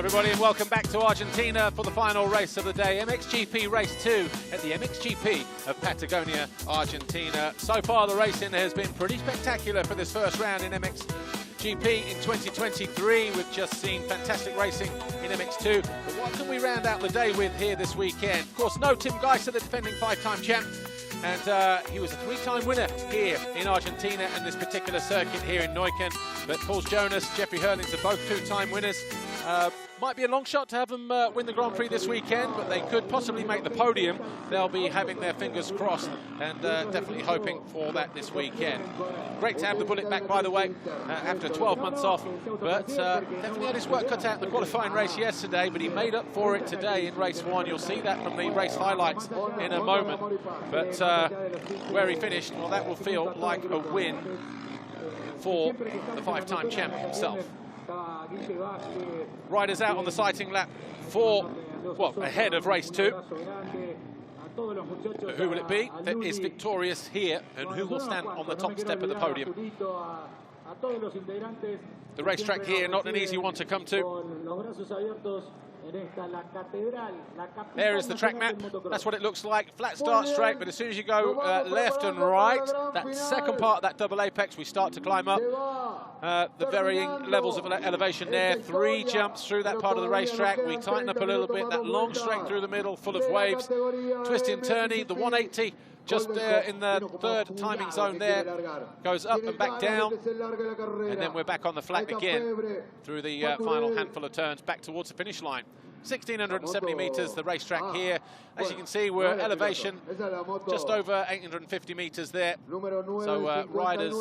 everybody, and welcome back to Argentina for the final race of the day, MXGP Race 2 at the MXGP of Patagonia, Argentina. So far, the racing has been pretty spectacular for this first round in MXGP in 2023. We've just seen fantastic racing in MX2. But what can we round out the day with here this weekend? Of course, no Tim Geiser, the defending 5-time champ. And he was a 3-time winner here in Argentina and this particular circuit here in Neuquén. But Paul Jonas, Jeffrey Herlings are both 2-time winners. Might be a long shot to have them win the Grand Prix this weekend, but they could possibly make the podium. They'll be having their fingers crossed and definitely hoping for that this weekend. Great to have the Bullet back, by the way, after 12 months off. But definitely had his work cut out in the qualifying race yesterday, but he made up for it today in race 1. You'll see that from the race highlights in a moment. But where he finished, well, that will feel like a win for the 5-time champ himself. Riders out on the sighting lap for, well, ahead of race 2. Who will it be that is victorious here, and who will stand on the top step of the podium? The racetrack here, not an easy one to come to. There is the track map. That's what it looks like. Flat start straight, but as soon as you go left and right, that second part of that double apex, we start to climb up. The varying levels of elevation there. 3 jumps through that part of the racetrack. We tighten up a little bit. That long straight through the middle, full of waves. Twisty and turny. The 180 just in the 3rd timing zone there. Goes up and back down. And then we're back on the flat again through the final handful of turns back towards the finish line. 1,670 meters, the racetrack here. As you can see, we're elevation just over 850 meters there. So riders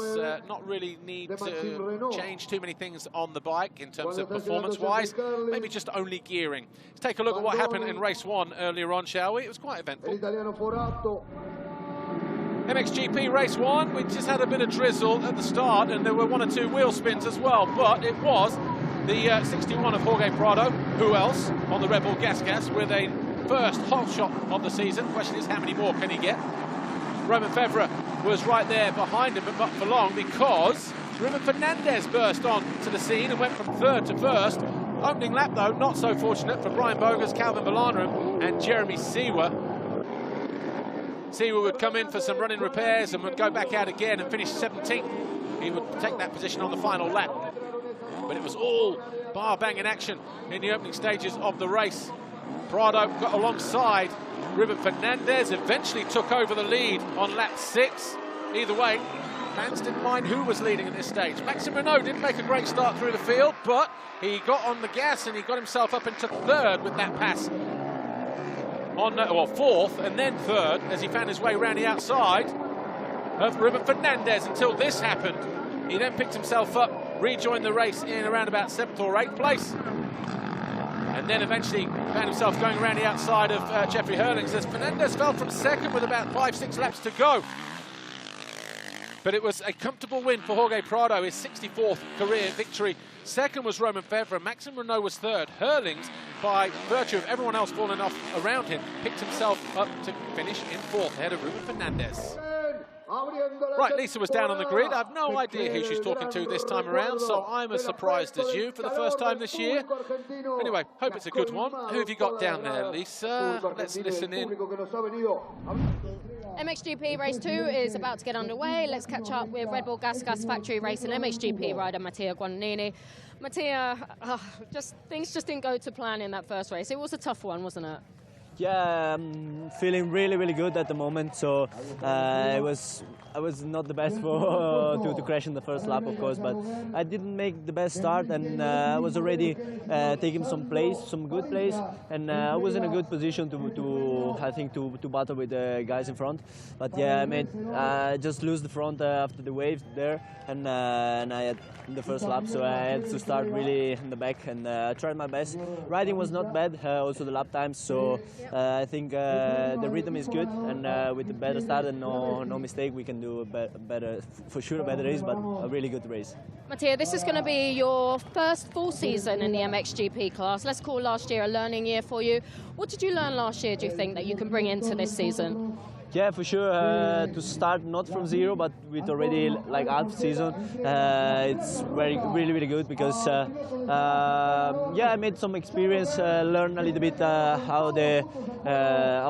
not really need to change too many things on the bike in terms of performance-wise, maybe just only gearing. Let's take a look at what happened in race 1 earlier on, shall we? It was quite eventful. MXGP race 1, we just had a bit of drizzle at the start, and there were 1 or 2 wheel spins as well, but it was the 61 of Jorge Prado, who else, on the Red Bull Gas with a first hot shot of the season. Question is, how many more can he get? Romain Febvre was right there behind him, but not for long, because Ruben Fernandez burst on to the scene and went from 3rd to 1st. Opening lap, though, not so fortunate for Brian Bogas, Calvin Balaram, and Jeremy Seewer. Seewer would come in for some running repairs and would go back out again and finish 17th. He would take that position on the final lap. But it was all bar-banging action in the opening stages of the race. Prado got alongside Ruben Fernandez, eventually took over the lead on lap 6. Either way, fans didn't mind who was leading at this stage. Maxime Renaux didn't make a great start through the field, but he got on the gas and he got himself up into 3rd with that pass. On, well, 4th and then 3rd as he found his way around the outside of Ruben Fernandez until this happened. He then picked himself up, rejoined the race in around about 7th or 8th place, and then eventually found himself going around the outside of Jeffrey Herlings as Fernandez fell from 2nd with about 5-6 laps to go. But it was a comfortable win for Jorge Prado, his 64th career victory. 2nd was Romain Febvre. Maxime Renaux was 3rd. Herlings, by virtue of everyone else falling off around him, picked himself up to finish in 4th, ahead of Ruben Fernandez. Right, Lisa was down on the grid. I have no idea who she's talking to this time around, so I'm as surprised as you for the first time this year. Anyway, hope it's a good one. Who have you got down there, Lisa? Let's listen in. MXGP Race 2 is about to get underway. Let's catch up with Red Bull Gas Factory Racing MXGP rider Mattia Guadagnini. Mattia, things just didn't go to plan in that first race. It was a tough one, wasn't it? Yeah, I'm feeling really good at the moment. So I was not the best to crash in the first lap, of course, but I didn't make the best start, and I was already taking some good place, and I was in a good position to battle with the guys in front. But yeah, I just lose the front after the wave there, and I had the first lap, so I had to start really in the back, and I tried my best. Riding was not bad, also the lap times, so I think the rhythm is good, and with a better start and no mistake, we can do a better race, but a really good race. Mattia, this is going to be your first full season in the MXGP class. Let's call last year a learning year for you. What did you learn last year, do you think, that you can bring into this season? Yeah, for sure. To start not from zero, but with already like half season, it's really good because yeah, I made some experience, learn a little bit how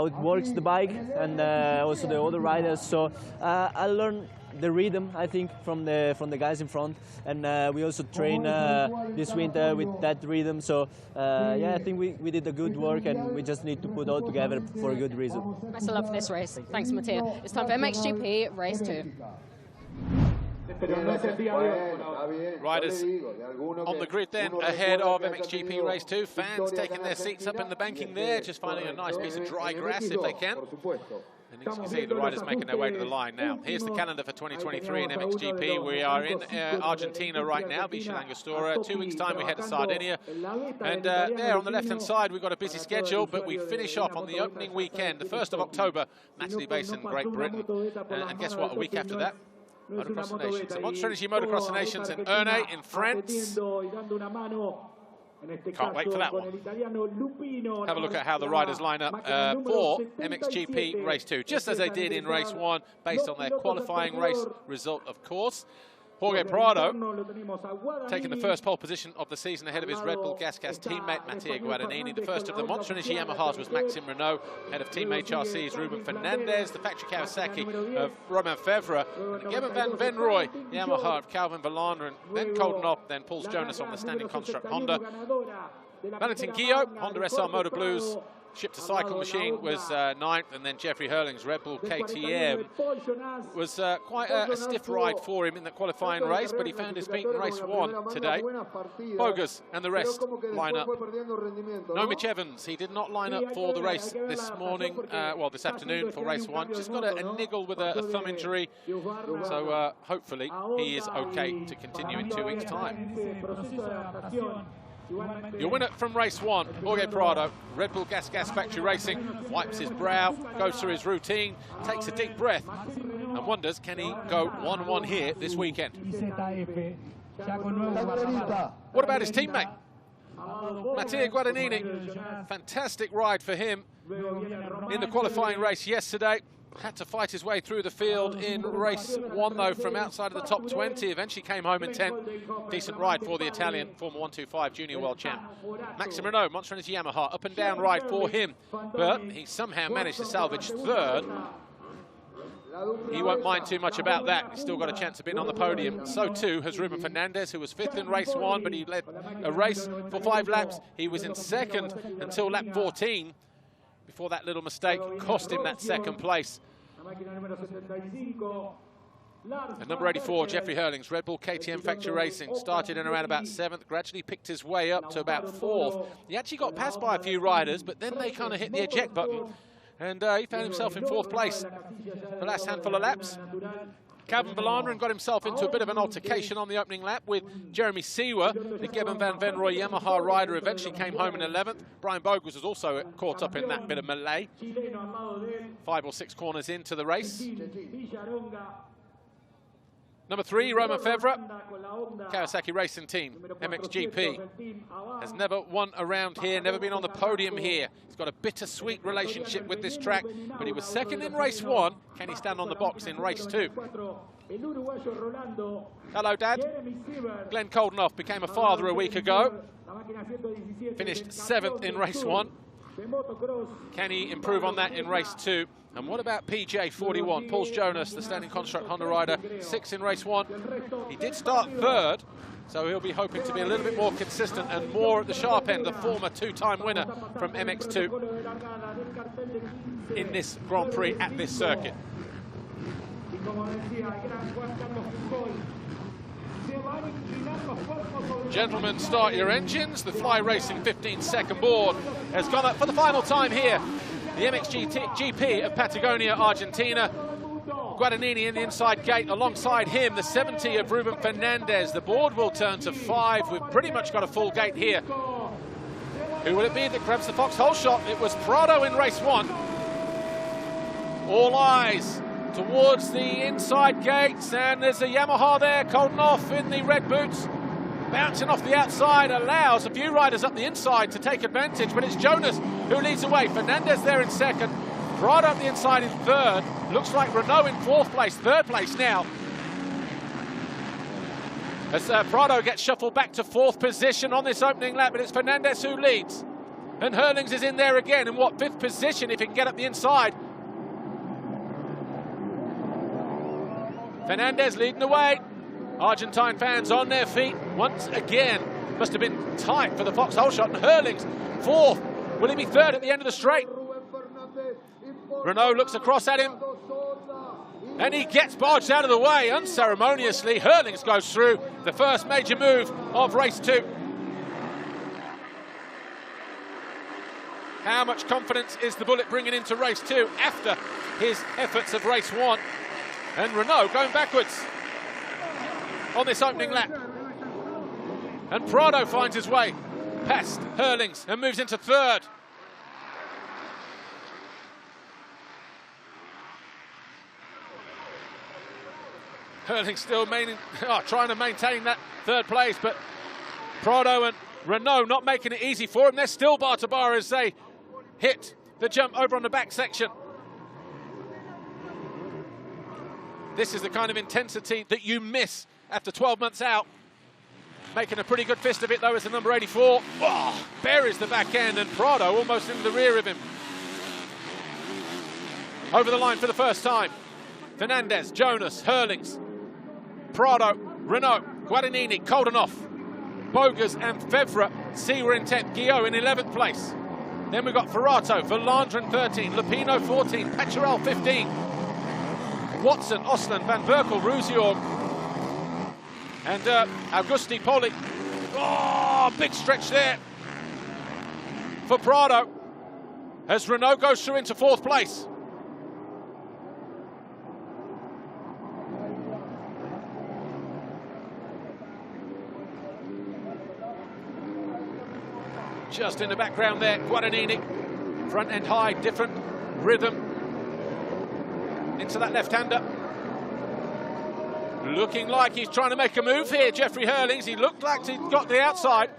it works, the bike, and also the other riders. So I learned the rhythm, I think, from the guys in front, and we also train this winter with that rhythm. So yeah, I think we did a good work, and we just need to put all together for a good reason. Best of luck for this race. Thanks, Mattia. It's time for MXGP Race 2. Riders on the grid then, ahead of MXGP Race 2. Fans taking their seats up in the banking there, just finding a nice piece of dry grass if they can. And as you can see, the riders making their way to the line now. Here's the calendar for 2023 in MXGP. We are in Argentina right now, Villa Langostura. 2 weeks' time, we head to Sardinia. And there on the left-hand side, we've got a busy schedule, but we finish off on the opening weekend, the 1st of October, Matterley Basin, Great Britain. And guess what? A week after that, Motocross of Nations. So Monster Energy Motocross of Nations in Ernée in France. Can't wait for that one. Have a look at how the riders line up for MXGP Race 2, just as they did in Race 1, based on their qualifying race result, of course. Jorge Prado taking the first pole position of the season ahead of his Red Bull Gas teammate Mattia Guadagnini. The first of the Monster Energy Yamahas was Maxime Renaux, ahead of Team HRC's Ruben Fernandez, the factory Kawasaki of Romain Febvre, and Geben van Venrooy, Yamaha of Calvin Verlander, and then Coldenhoff, then Pauls Jonas on the standing construct Honda. Valentin Guillot, Honda SR Motor Blues, shipped to Cycle Machine, was 9th, and then Jeffrey Herlings, Red Bull KTM, was quite a stiff ride for him in the qualifying race, but he found his feet in Race 1 today. Bogas and the rest line up. No Mitch Evans, he did not line up for the race this morning, well, this afternoon for Race 1. Just got a niggle with a thumb injury, so hopefully he is okay to continue in 2 weeks' time. Your winner from Race 1, Jorge Prado, Red Bull Gas Factory Racing, wipes his brow, goes through his routine, takes a deep breath, and wonders, can he go 1-1 here this weekend? What about his teammate? Mattia Guadagnini, fantastic ride for him in the qualifying race yesterday. Had to fight his way through the field in Race 1, though, from outside of the top 20. Eventually came home in 10th. Decent ride for the Italian, former 125 junior world champ. Maxime Renaux, Monster Energy Yamaha, up and down ride for him. But he somehow managed to salvage 3rd. He won't mind too much about that. He's still got a chance of being on the podium. So too has Ruben Fernandez, who was 5th in Race 1, but he led a race for 5 laps. He was in 2nd until lap 14. Before that little mistake cost him that 2nd place. And number 84, Jeffrey Herlings, Red Bull KTM Factory Racing, started in around about 7th, gradually picked his way up to about 4th. He actually got passed by a few riders, but then they kind of hit the eject button, and he found himself in 4th place the last handful of laps. Calvin Verlander got himself into a bit of an altercation on the opening lap with Jeremy Seewer. The Geben van Venrooy Yamaha rider eventually came home in 11th. Brian Bogus was also caught up in that bit of melee. 5 or 6 corners into the race. Number 3, Romain Febvre, Kawasaki Racing Team, MXGP. Has never won around here, never been on the podium here. He's got a bittersweet relationship with this track, but he was 2nd in Race 1. Can he stand on the box in Race 2? Hello, Dad. Glenn Coldenhoff became a father a week ago. Finished 7th in Race 1. Can he improve on that in Race 2? And what about PJ 41, Pauls Jonas, the standing construct Honda rider, 6th in Race 1. He did start 3rd, so he'll be hoping to be a little bit more consistent and more at the sharp end, the former 2-time winner from MX2 in this Grand Prix at this circuit. Gentlemen, start your engines. The Fly Racing 15-second board has gone up for the final time here. The MXGP of Patagonia, Argentina. Guadagnini in the inside gate. Alongside him, the 70 of Ruben Fernandez. The board will turn to 5. We've pretty much got a full gate here. Who will it be that grabs the foxhole shot? It was Prado in Race 1. All eyes towards the inside gates, and there's a Yamaha there. Coldenhoff in the red boots, bouncing off the outside, allows a few riders up the inside to take advantage, but it's Jonas who leads away. Fernandez there in 2nd. Prado up the inside in third. Looks like Renaux in fourth place, third place now. As Prado gets shuffled back to fourth position on this opening lap, but it's Fernandez who leads. And Herlings is in there again in what, fifth position if he can get up the inside. Fernandez leading the way. Argentine fans on their feet once again. Must have been tight for the foxhole shot. And Herlings fourth. Will he be third at the end of the straight? Renaux looks across at him. And he gets barged out of the way unceremoniously. Herlings goes through the first major move of race 2. How much confidence is the Bullet bringing into race 2 after his efforts of race 1? And Renaux going backwards on this opening lap. And Prado finds his way past Herlings and moves into third. Herlings still trying to maintain that third place, but Prado and Renaux not making it easy for him. They're still bar to bar as they hit the jump over on the back section. This is the kind of intensity that you miss after 12 months out. Making a pretty good fist of it though is the number 84. Oh, buries the back end, and Prado almost into the rear of him. Over the line for the first time. Fernandez, Jonas, Herlings, Prado, Renaux, Guadagnini, Koldenhoff, Bogas and Febvre. Seewer in 10th, Guillot in 11th place. Then we've got Ferrato, Valandren 13, Lupino 14, Pecherel 15, Watson, Osland, Van Berkel, Rousior, and Augusti Poli. Oh, big stretch there for Prado as Renaux goes through into fourth place. Just in the background there, Guadagnini, front end high, different rhythm into that left-hander. Looking like he's trying to make a move here, Jeffrey Herlings. He looked like he got the outside.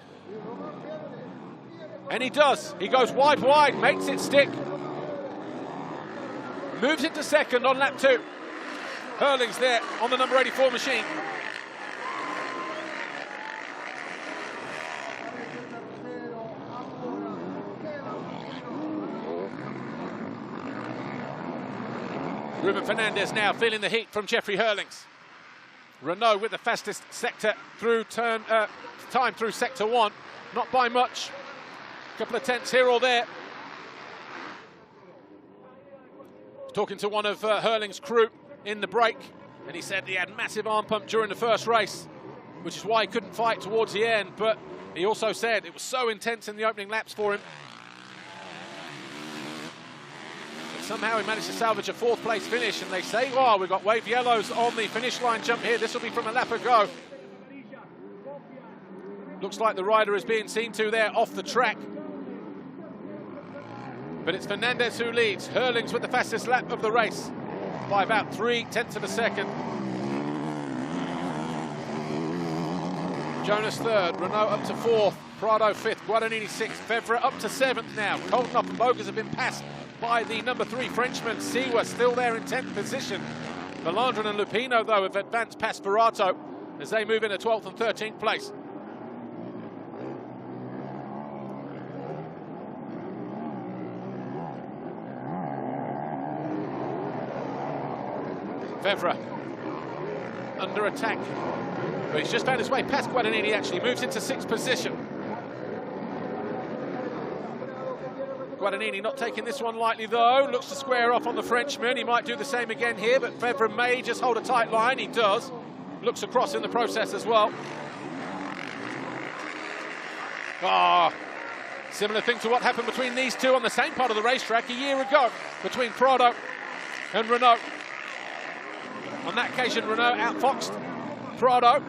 And he does. He goes wide, makes it stick. Moves into second on lap 2. Herlings there on the number 84 machine. Ruben Fernandez now feeling the heat from Jeffrey Herlings. Renaux with the fastest sector through time through sector 1, not by much. A couple of tenths here or there. Talking to one of Herlings' crew in the break, and he said he had massive arm pump during the first race, which is why he couldn't fight towards the end, but he also said it was so intense in the opening laps for him. Somehow he managed to salvage a fourth place finish, and they say, oh, we've got wave yellows on the finish line jump here. This will be from a lap ago. Looks like the rider is being seen to there off the track. But it's Fernandez who leads. Herlings with the fastest lap of the race by about 0.3 of a second. Jonas third, Renaux up to fourth, Prado fifth, Guadagnini sixth, Febvre up to seventh now. Koldenhoff and Bogas have been passed by the number 3 Frenchman. Seewer still there in 10th position. Valandren and Lupino, though, have advanced past Ferrato as they move into 12th and 13th place. Febvre under attack, but he's just found his way past Guadagnini. Actually moves into 6th position. Guadagnini not taking this one lightly though, looks to square off on the Frenchman. He might do the same again here, but Febvre may just hold a tight line. He does. Looks across in the process as well. Similar thing to what happened between these two on the same part of the racetrack a year ago between Prado and Renaux. On that occasion, Renaux outfoxed Prado.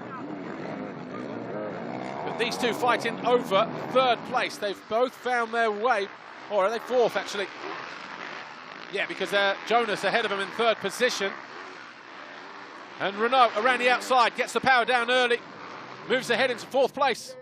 But these two fighting over third place. They've both found their way. Or are they fourth, actually? Yeah, because Jonas ahead of him in third position. And Renaux around the outside, gets the power down early, moves ahead into fourth place.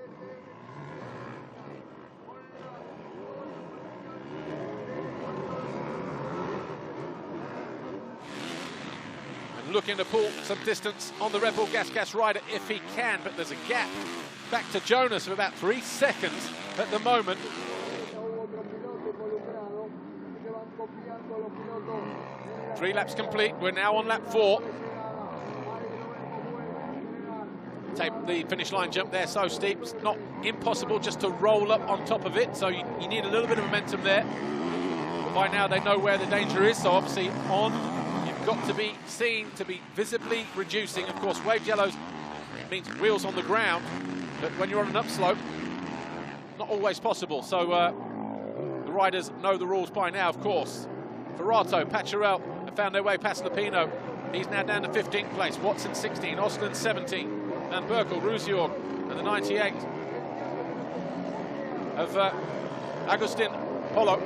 looking to pull some distance on the Red Bull Gas rider if he can, but there's a gap back to Jonas of about 3 seconds at the moment. Three laps complete. We're now on lap 4. The finish line jump there so steep, it's not impossible just to roll up on top of it, so you need a little bit of momentum there. But by now they know where the danger is, so obviously you've got to be seen to be visibly reducing. Of course, waved yellows means wheels on the ground, but when you're on an upslope, not always possible. So the riders know the rules by now, of course. Ferrato, Pacharel have found their way past Lupino. He's now down to 15th place. Watson 16, Osland 17. And Burkle, Ruzior, and the 98 of Agustin Polo.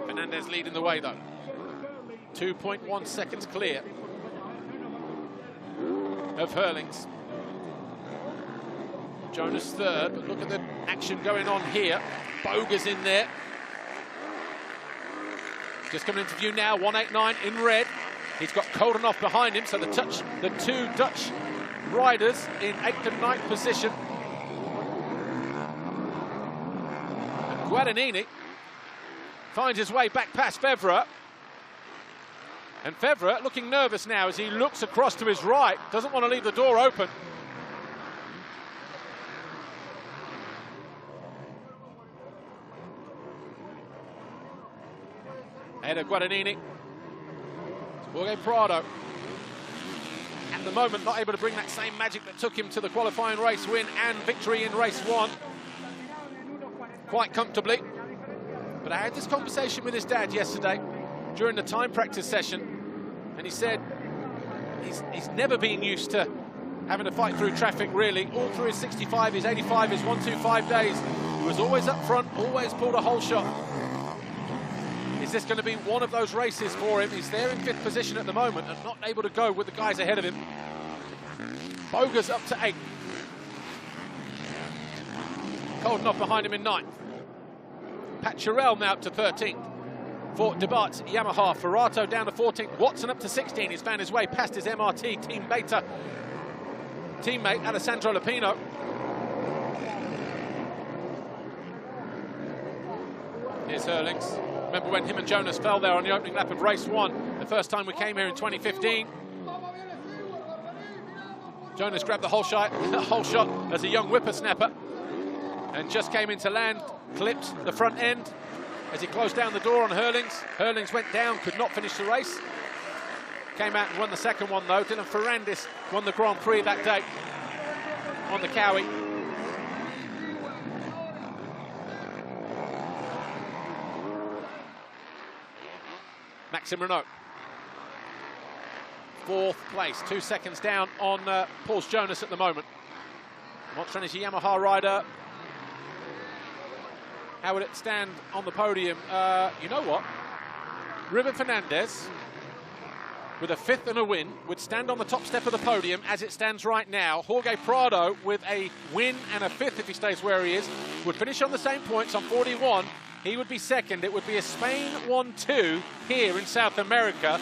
Fernandez leading the way, though. 2.1 seconds clear of Herlings. Jonas third, but look at the action going on here. Boga's in there. Just coming into view now, 189 in red. He's got Koldenhoff behind him, so the two Dutch riders in 8th and 9th position. And Guadagnini finds his way back past Febvre. And Febvre looking nervous now as he looks across to his right, doesn't want to leave the door open. Ahead of Guadagnini, Jorge Prado. At the moment, not able to bring that same magic that took him to the qualifying race win and victory in race 1 quite comfortably. But I had this conversation with his dad yesterday during the time practice session, and he said he's never been used to having to fight through traffic, really. All through his 65, his 85, his 125 days, he was always up front, always pulled a whole shot. Is this going to be one of those races for him? He's there in 5th position at the moment and not able to go with the guys ahead of him. Boga's up to 8th. Koldenhoff behind him in 9th. Pacharel now up to 13th. For Debart's Yamaha. Ferrato down to 14th. Watson up to 16. He's found his way past his MRT Team Beta teammate Alessandro Lupino. Here's Herlings. Remember when him and Jonas fell there on the opening lap of race 1, the first time we came here in 2015. Jonas grabbed the whole shot as a young whippersnapper and just came into land, clipped the front end as he closed down the door on Herlings. Herlings went down, could not finish the race. Came out and won the second one, though. Dylan Ferrandis won the Grand Prix that day on the Cowie. Maxime Renaux, 4th place, 2 seconds down on Paul Jonas at the moment. Monster Energy Yamaha rider. How would it stand on the podium? You know what? Ruben Fernandez, with a 5th and a win, would stand on the top step of the podium as it stands right now. Jorge Prado, with a win and a 5th if he stays where he is, would finish on the same points on 41. He would be 2nd. It would be a Spain 1-2 here in South America.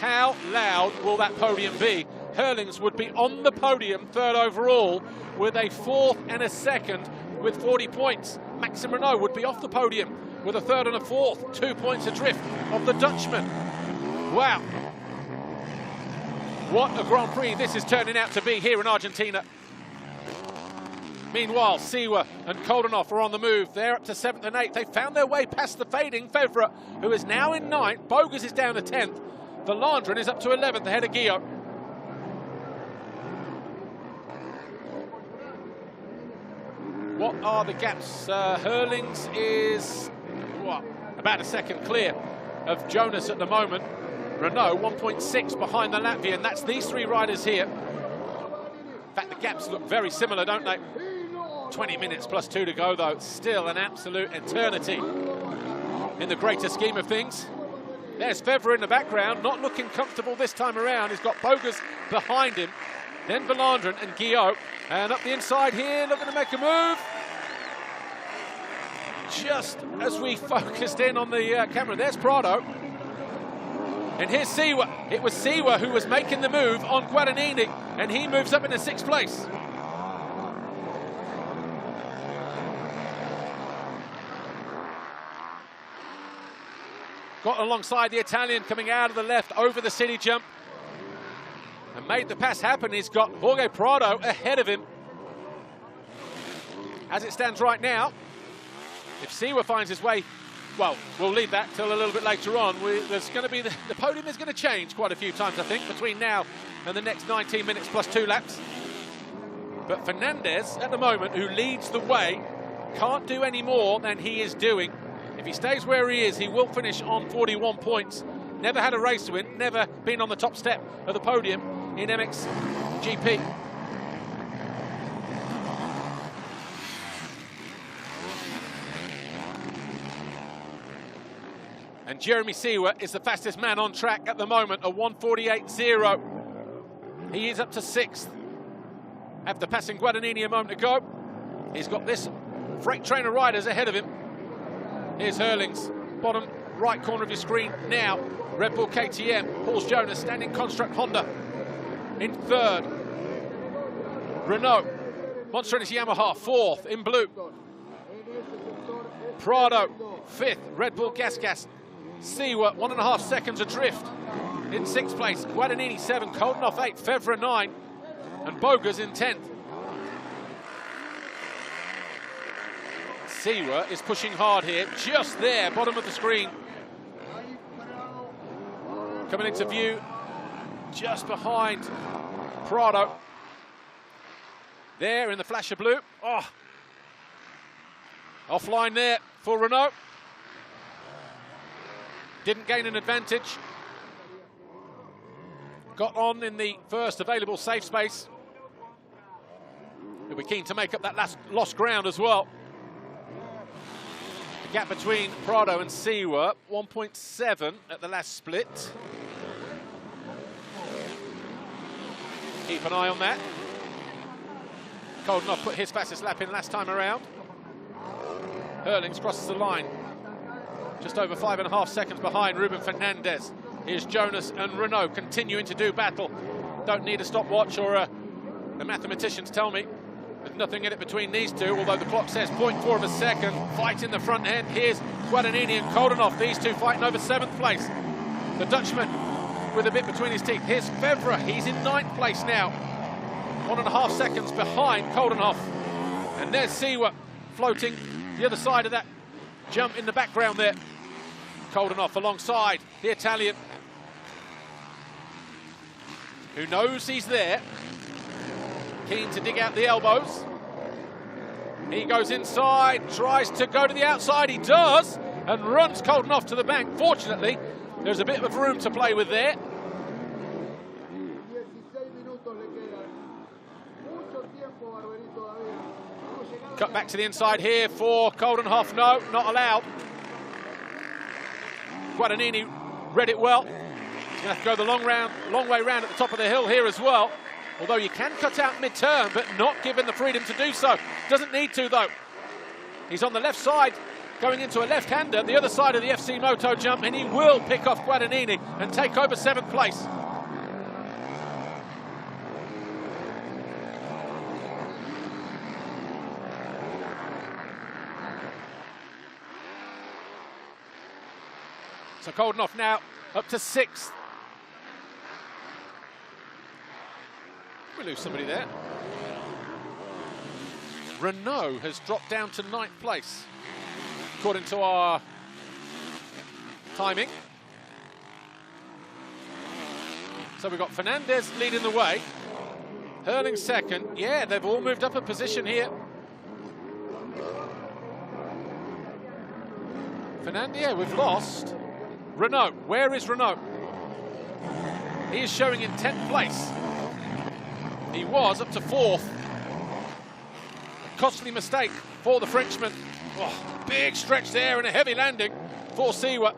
How loud will that podium be? Herlings would be on the podium, 3rd overall, with a 4th and a 2nd with 40 points. Maxime Renaux would be off the podium with a 3rd and a 4th, 2 points adrift of the Dutchman. Wow. What a Grand Prix this is turning out to be here in Argentina. Meanwhile, Seewer and Koldenhoff are on the move. They're up to 7th and 8th. They found their way past the fading Febvre, who is now in 9th. Bogas is down to 10th. Valandrin is up to 11th, ahead of Guillaume. What are the gaps? Herlings is, about a second clear of Jonas at the moment. Renaux, 1.6 behind the Latvian. That's these 3 riders here. In fact, the gaps look very similar, don't they? 20 minutes plus 2 to go, though. Still an absolute eternity in the greater scheme of things. There's Febvre in the background, not looking comfortable this time around. He's got Bogas behind him. Then Valandrin and Guillaume. And up the inside here, looking to make a move. just as we focused in on the camera, there's Prado. And here's Seewer. It was Seewer who was making the move on Guadagnini, and he moves up into 6th place. Got alongside the Italian coming out of the left over the city jump and made the pass happen. He's got Jorge Prado ahead of him. As it stands right now, if Seewer finds his way, well, we'll leave that till a little bit later on. There's going to be the podium is going to change quite a few times, I think, between now and the next 19 minutes plus 2 laps. But Fernandez, at the moment, who leads the way, can't do any more than he is doing. If he stays where he is, he will finish on 41 points. Never had a race win, never been on the top step of the podium in MXGP. And Jeremy Seewer is the fastest man on track at the moment, a 1:48.0. He is up to 6th. After passing Guadagnini a moment ago, he's got this freight train of riders ahead of him. Here's Herlings, bottom right corner of your screen now. Red Bull KTM, Paul Jonas, standing construct Honda in 3rd. Renaux, Monster Energy Yamaha, 4th in blue. Prado, 5th, Red Bull Gas. Seewer, 1.5 seconds adrift in 6th place. Guadagnini 7, Coldenhoff 8, Febvre 9, and Bogas in 10th. Seewer is pushing hard here, just there, bottom of the screen. Coming into view just behind Prado. There in the flash of blue. Oh. Offline there for Renaux. Didn't gain an advantage. Got on in the first available safe space. He'll be keen to make up that last lost ground as well. The gap between Prado and Seewer, 1.7 at the last split. Keep an eye on that. Coldenhoff put his fastest lap in last time around. Herlings crosses the line. Just over 5.5 seconds behind Ruben Fernandez. Here's Jonas and Renaux continuing to do battle. Don't need a stopwatch or the mathematicians tell me there's nothing in it between these two, although the clock says 0.4 of a second. Fight in the front end. Here's Guadagnini and Coldenhoff. These two fighting over 7th place. The Dutchman with a bit between his teeth. Here's Febvre. He's in 9th place now. 1.5 seconds behind Coldenhoff. And there's Seewer floating the other side of that jump in the background there. Coldenhoff alongside the Italian, who knows he's there. Keen to dig out the elbows. He goes inside, tries to go to the outside. He does, and runs Coldenhoff to the bank. Fortunately, there's a bit of room to play with there. Cut back to the inside here for Coldenhoff. No, not allowed. Guadagnini read it well. He's going to have to go the long way round at the top of the hill here as well. Although you can cut out mid-turn, but not given the freedom to do so. Doesn't need to, though. He's on the left side, going into a left-hander, the other side of the FC Moto jump, and he will pick off Guadagnini and take over 7th place. So Coldenhoff now up to 6th. We lose somebody there. Renaux has dropped down to 9th place, according to our timing. So we've got Fernandez leading the way. Herlings 2nd. Yeah, they've all moved up a position here. Fernandez, yeah, we've lost Renaux. Where is Renaux? He is showing in 10th place. He was up to 4th. Costly mistake for the Frenchman. Oh, big stretch there and a heavy landing for Seewer.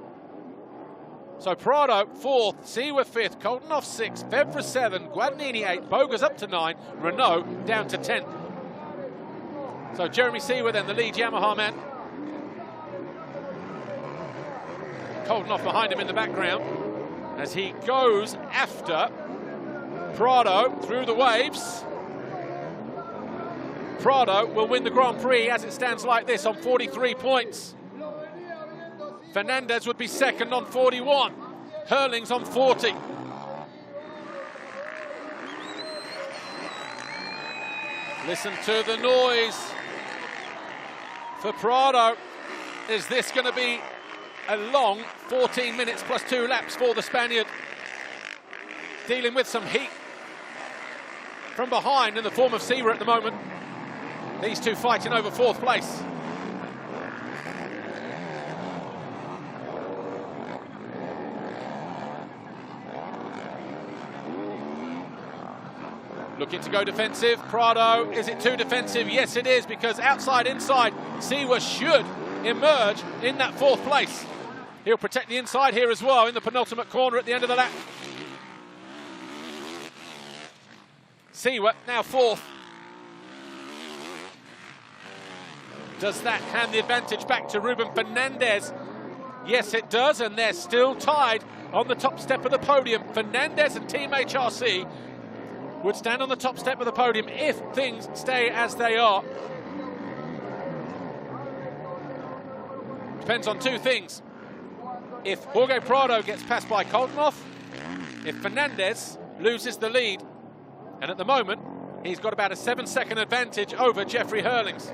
So Prado 4th, Seewer 5th, Coldenhoff 6th, Febvre 7, Guadagnini 8, Bogas up to 9, Renaux down to 10th. So Jeremy Seewer then, the lead Yamaha man. Koldenoff behind him in the background as he goes after Prado through the waves. Prado will win the Grand Prix as it stands like this on 43 points. Fernandez would be second on 41. Herlings on 40. Listen to the noise for Prado. Is this going to be a long 14 minutes plus 2 laps for the Spaniard? Dealing with some heat from behind in the form of Seewer at the moment. These two fighting over 4th place. Looking to go defensive. Prado, is it too defensive? Yes, it is, because outside, inside, Seewer should emerge in that 4th place. He'll protect the inside here as well in the penultimate corner at the end of the lap. Seewer now 4th. Does that hand the advantage back to Ruben Fernandez? Yes, it does, and they're still tied on the top step of the podium. Fernandez and Team HRC would stand on the top step of the podium if things stay as they are. Depends on 2 things. If Jorge Prado gets passed by Koldenoff, if Fernandez loses the lead, and at the moment, he's got about a 7-second advantage over Jeffrey Herlings.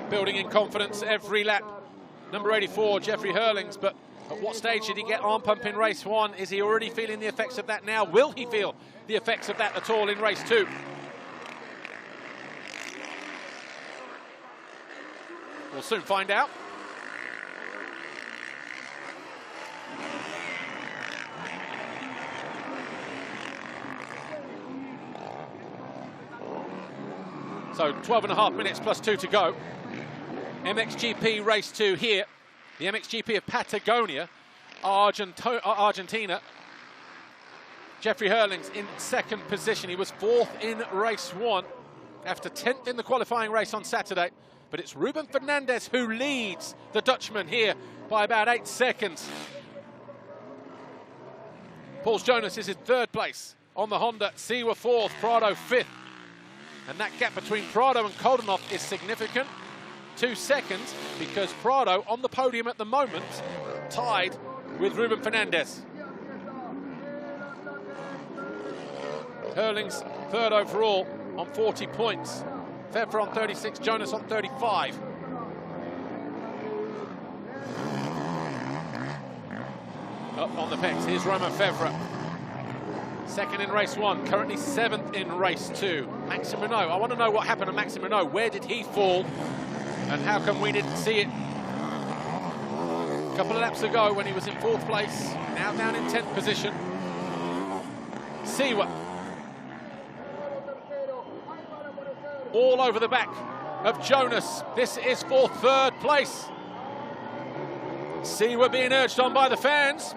Building in confidence every lap. Number 84, Jeffrey Herlings, but at what stage did he get arm pump in race 1? Is he already feeling the effects of that now? Will he feel the effects of that at all in race 2? We'll soon find out. So 12.5 minutes plus 2 to go. MXGP race 2 here. The MXGP of Patagonia, Argentina. Jeffrey Herlings in 2nd position. He was 4th in race 1 after 10th in the qualifying race on Saturday. But it's Ruben Fernandez who leads the Dutchman here by about 8 seconds. Paul Jonas is in 3rd place on the Honda. Seewer 4th, Prado 5th. And that gap between Prado and Koldenoff is significant. 2 seconds, because Prado on the podium at the moment, tied with Ruben Fernandez. Herlings 3rd overall on 40 points. Febvre on 36, Jonas on 35. Up on the pegs, here's Romain Febvre. 2nd in race 1, currently 7th in race 2. Maxime Renaux, I want to know what happened to Maxime Renaux. Where did he fall? And how come we didn't see it a couple of laps ago when he was in 4th place, now down in 10th position. Seewer. All over the back of Jonas. This is for 3rd place. Seewer being urged on by the fans.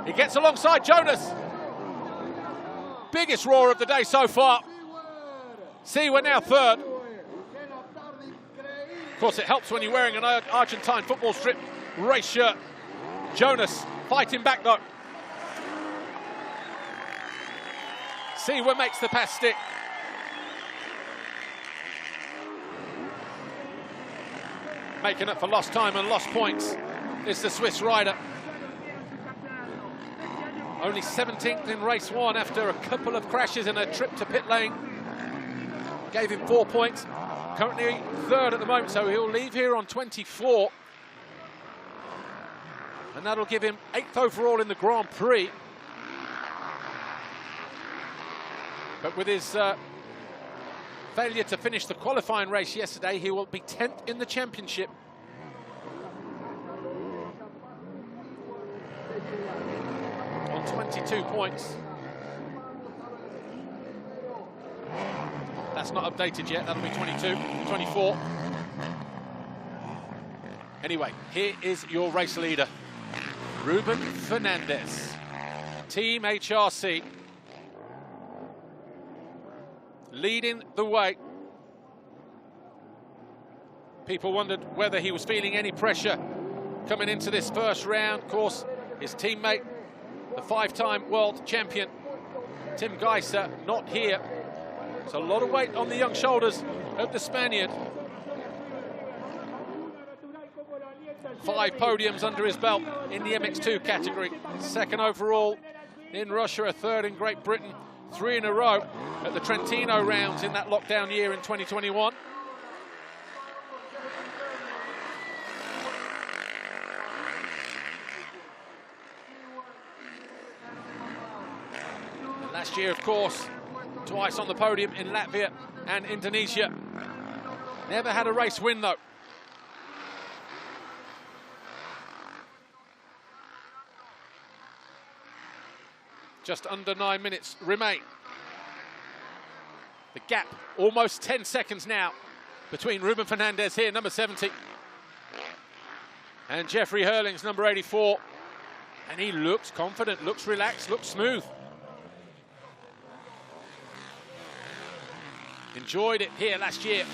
He gets alongside Jonas. Biggest roar of the day so far. Seewer now 3rd. Of course, it helps when you're wearing an Argentine football strip race shirt. Jonas fighting back though. Seewer makes the pass stick. Making up for lost time and lost points is the Swiss rider. Only 17th in race 1 after a couple of crashes and a trip to pit lane. Gave him 4 points. Currently 3rd at the moment, so he'll leave here on 24. And that'll give him 8th overall in the Grand Prix. But with his failure to finish the qualifying race yesterday, he will be 10th in the championship. On 22 points. That's not updated yet, that'll be 22, 24. Anyway, here is your race leader, Ruben Fernandez. Team HRC leading the way. People wondered whether he was feeling any pressure coming into this first round. Of course, his teammate, the 5-time world champion, Tim Geiser, not here. It's a lot of weight on the young shoulders of the Spaniard. 5 podiums under his belt in the MX2 category. 2nd overall in Russia, a 3rd in Great Britain, 3 in a row at the Trentino rounds in that lockdown year in 2021. Last year, of course, twice on the podium in Latvia and Indonesia. Never had a race win, though. Just under 9 minutes remain. The gap, almost 10 seconds now, between Ruben Fernandez here, number 70, and Jeffrey Herlings, number 84. And he looks confident, looks relaxed, looks smooth. Enjoyed it here last year.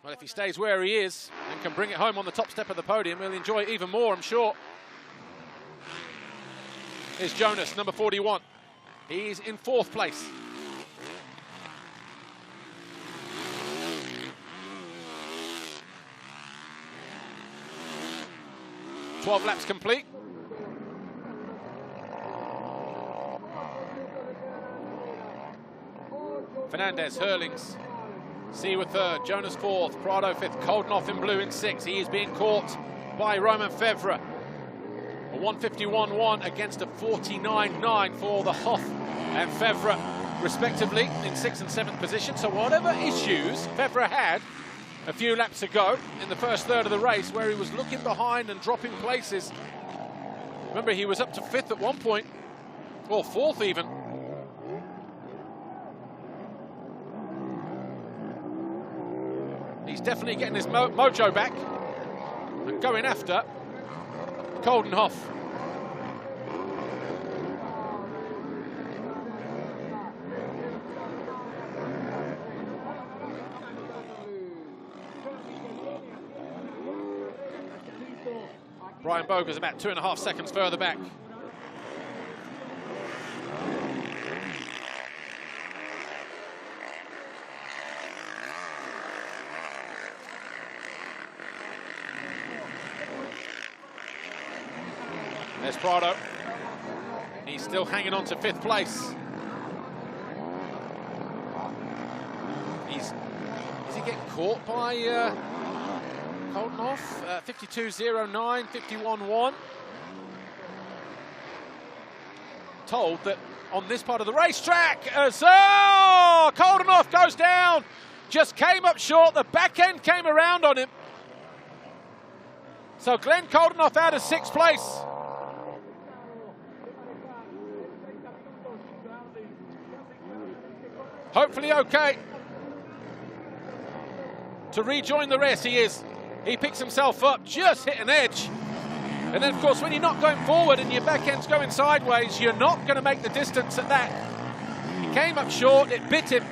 Well, if he stays where he is and can bring it home on the top step of the podium, he'll enjoy it even more, I'm sure. Here's Jonas, number 41. He's in 4th place. "12 laps complete. Fernandez, Herlings, Seewer 3rd, Jonas 4th, Prado 5th, Koldenhoff in blue in 6th. He is being caught by Romain Febvre. A 151.1 against a 49.9 for the Hoff and Febvre, respectively, in 6th and 7th position. So whatever issues Febvre had a few laps ago in the first third of the race, where he was looking behind and dropping places. Remember, he was up to 5th at one point, or 4th even. He's definitely getting his mojo back and going after Koldenhoff. Brian Boger's about 2.5 seconds further back. There's Prado. He's still hanging on to 5th place. Is he getting caught by Koldenhoff? 52.09, 51.1. Told that on this part of the racetrack, Koldenhoff goes down. Just came up short. The back end came around on him. So Glenn Koldenhoff out of 6th place. Hopefully okay to rejoin the race. He picks himself up, just hit an edge. And then, of course, when you're not going forward and your back end's going sideways, you're not going to make the distance at that. He came up short, it bit him.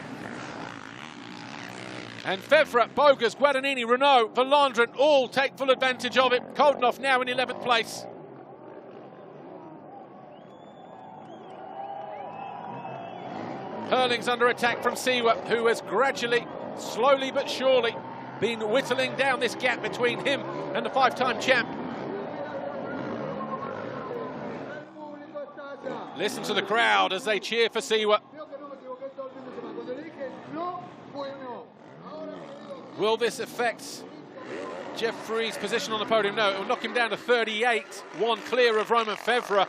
And Febvre, Bogas, Guadagnini, Renaux, Valandrin all take full advantage of it. Koldenhoff now in 11th place. Herlings under attack from Seewer, who has gradually, slowly but surely, been whittling down this gap between him and the 5-time champ. Listen to the crowd as they cheer for Seewer. Will this affect Jeffrey's position on the podium? No, it will knock him down to 38, 1 clear of Romain Febvre.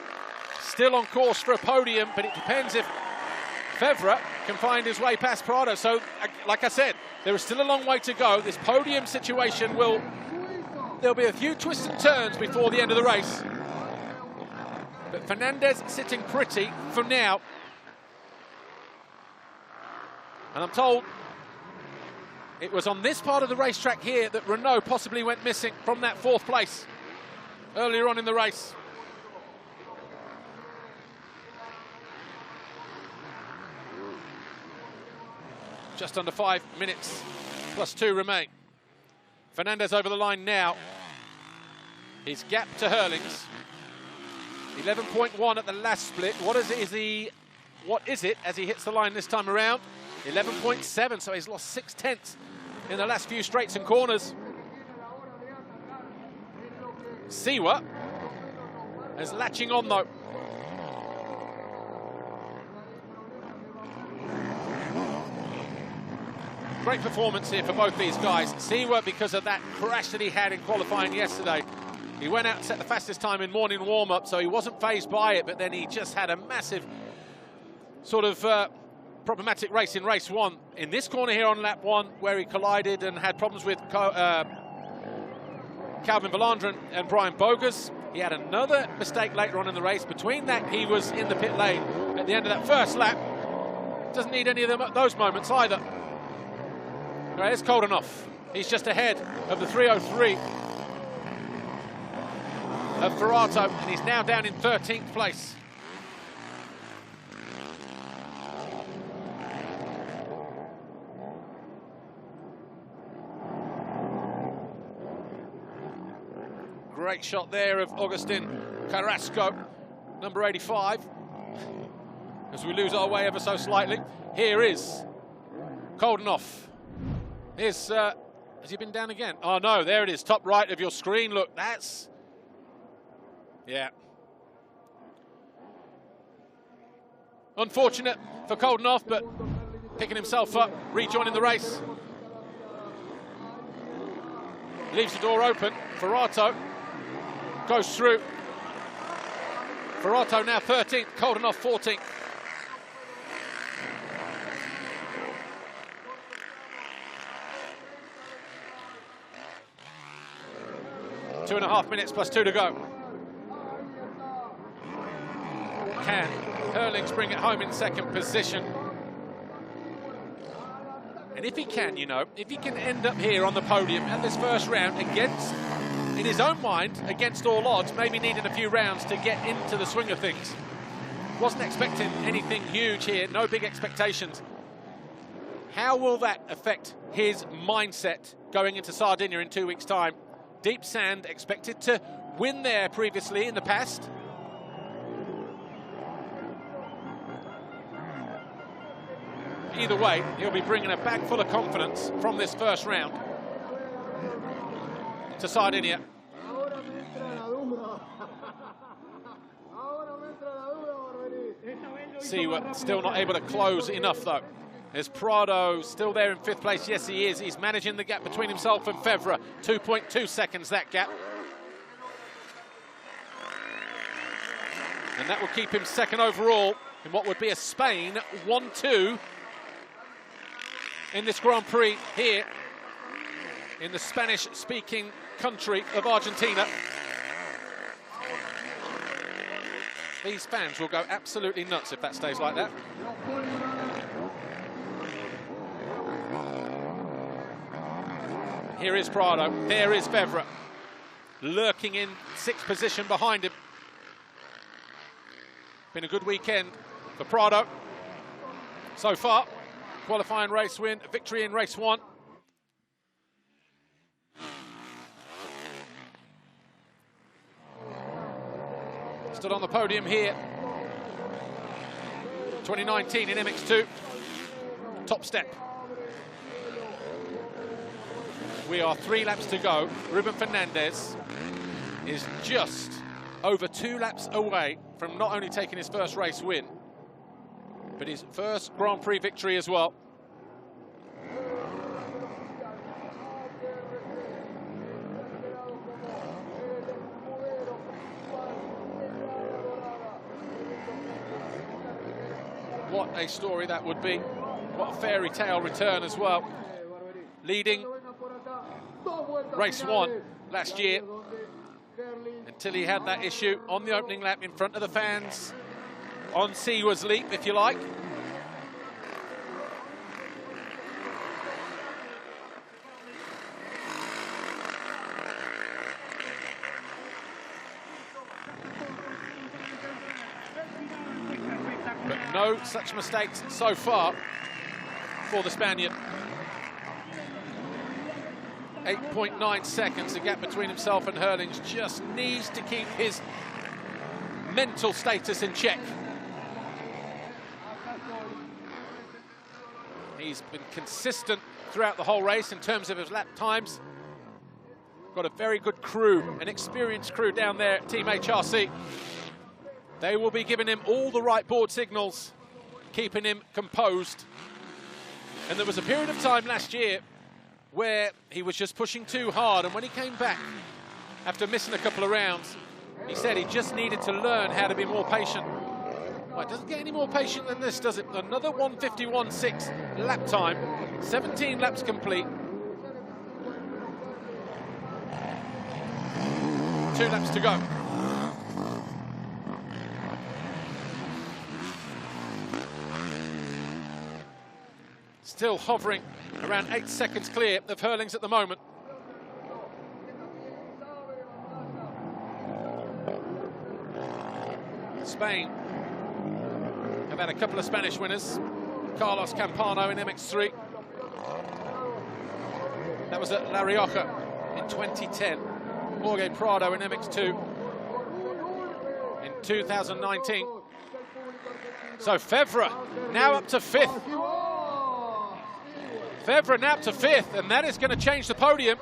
Still on course for a podium, but it depends if Febvre can find his way past Prado. So, like I said, there is still a long way to go. This podium situation there'll be a few twists and turns before the end of the race. But Fernandez sitting pretty for now. And I'm told it was on this part of the racetrack here that Renaux possibly went missing from that 4th place earlier on in the race. Just under 5 minutes plus 2 remain. Fernandez over the line now. His gap to Herlings. 11.1 at the last split. What is it as he hits the line this time around? 11.7, so he's lost 0.6 in the last few straights and corners. Seewer is latching on though. Great performance here for both these guys. Seewer, because of that crash that he had in qualifying yesterday, he went out and set the fastest time in morning warm-up, so he wasn't phased by it, but then he just had a massive sort of problematic race in race 1. In this corner here on lap 1, where he collided and had problems with Calvin Valandre and Brian Bogus. He had another mistake later on in the race. Between that, he was in the pit lane at the end of that first lap. Doesn't need any of those moments either. Right, it's cold enough. He's just ahead of the 303 of Ferrato, and he's now down in 13th place. Great shot there of Agustin Carrasco, number 85. As we lose our way ever so slightly. Here is Koldenhoff. Here's, has he been down again? Oh no, there it is, top right of your screen. Look, that's, yeah. Unfortunate for Koldenhoff, but picking himself up, rejoining the race. Leaves the door open. Ferrato goes through. Ferrato now 13th, Koldenhoff 14th. Two and a half minutes plus 2 to go. Can Herlings bring it home in second position? And if he can, you know, if he can end up here on the podium at this first round against, in his own mind, against all odds, maybe needing a few rounds to get into the swing of things. Wasn't expecting anything huge here, no big expectations. How will that affect his mindset going into Sardinia in 2 weeks' time? Deep sand, expected to win there previously in the past. Either way, he'll be bringing a bag full of confidence from this first round to Sardinia. Seewer still not able to close enough though. Is Prado still there in 5th place? Yes, he is. He's managing the gap between himself and Febvre. 2.2 seconds, that gap. And that will keep him second overall in what would be a Spain 1-2 in this Grand Prix here in the Spanish-speaking country of Argentina. These fans will go absolutely nuts if that stays like that. Here is Prado, there is Febvre, lurking in 6th position behind him. Been a good weekend for Prado so far. Qualifying race win, victory in race 1. Stood on the podium here. 2019 in MX2, top step. We are 3 laps to go. Ruben Fernandez is just over 2 laps away from not only taking his first race win, but his first Grand Prix victory as well. What a story that would be. What a fairy tale return as well. Leading race 1 last year until he had that issue on the opening lap in front of the fans on Seewer's leap, if you like. But no such mistakes so far for the Spaniard. 8.9 seconds, the gap between himself and Herlings. Just needs to keep his mental status in check. He's been consistent throughout the whole race in terms of his lap times. Got a very good crew, an experienced crew down there at Team HRC. They will be giving him all the right board signals, keeping him composed. And there was a period of time last year where he was just pushing too hard, and when he came back after missing a couple of rounds, he said he just needed to learn how to be more patient. Well, it doesn't get any more patient than this, does it? Another 1:51.6 lap time, 17 laps complete. 2 laps to go. Still hovering around 8 seconds clear of Herlings at the moment. Spain have had a couple of Spanish winners. Carlos Campano in MX3. That was at La Rioja in 2010. Jorge Prado in MX2 in 2019. So Febvre now up to 5th. Febvre now up to 5th, and that is going to change the podium.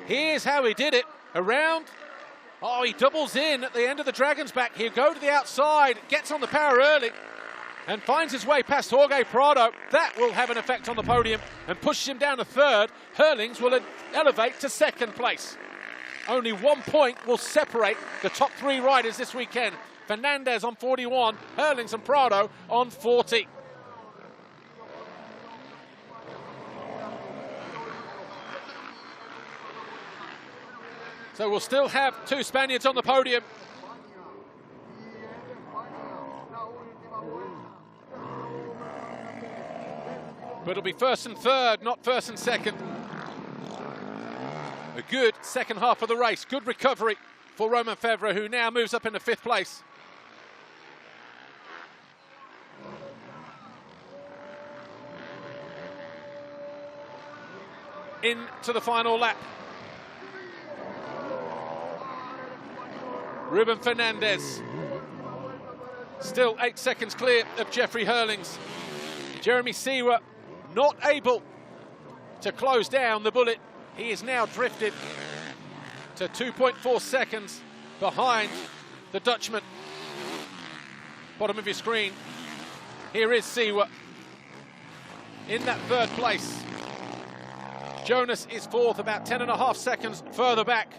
Here's how he did it. Around. Oh, he doubles in at the end of the Dragon's Back. He'll go to the outside, gets on the power early, and finds his way past Jorge Prado. That will have an effect on the podium and pushes him down to 3rd. Herlings will elevate to 2nd place. Only 1 point will separate the top 3 riders this weekend. Fernandez on 41, Herlings and Prado on 40. So we'll still have 2 Spaniards on the podium. But it'll be 1st and 3rd, not 1st and 2nd. A good second half of the race. Good recovery for Romain Febvre, who now moves up into 5th place. Into the final lap. Ruben Fernandez. Still 8 seconds clear of Jeffrey Herlings. Jeremy Seewer not able to close down the bullet. He is now drifted to 2.4 seconds behind the Dutchman. Bottom of your screen. Here is Seewer in that 3rd place. Jonas is 4th, about 10.5 seconds further back.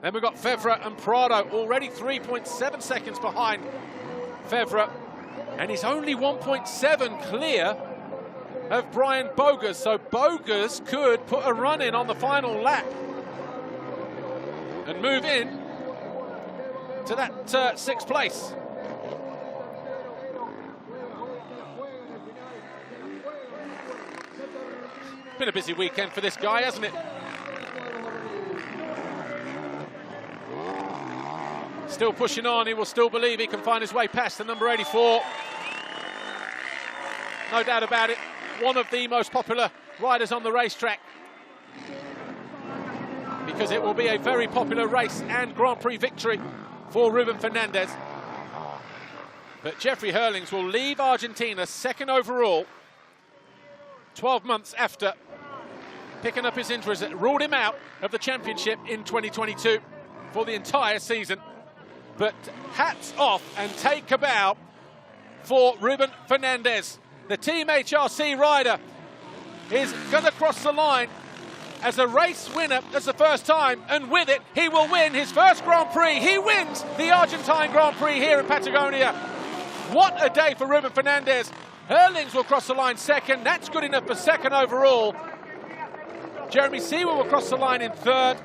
Then we've got Febvre and Prado, already 3.7 seconds behind Febvre. And he's only 1.7 clear of Brian Bogus. So Bogus could put a run in on the final lap and move in to that 6th place. Been a busy weekend for this guy, hasn't it? Still pushing on, he will still believe he can find his way past the number 84. No doubt about it, one of the most popular riders on the racetrack. Because it will be a very popular race and Grand Prix victory for Ruben Fernandez. But Jeffrey Herlings will leave Argentina 2nd overall, 12 months after picking up his injuries that ruled him out of the championship in 2022 for the entire season. But hats off and take a bow for Ruben Fernandez. The Team HRC rider is going to cross the line as a race winner. That's the first time, and with it, he will win his first Grand Prix. He wins the Argentine Grand Prix here in Patagonia. What a day for Ruben Fernandez. Herlings will cross the line 2nd. That's good enough for 2nd overall. Jeremy Seewer will cross the line in 3rd.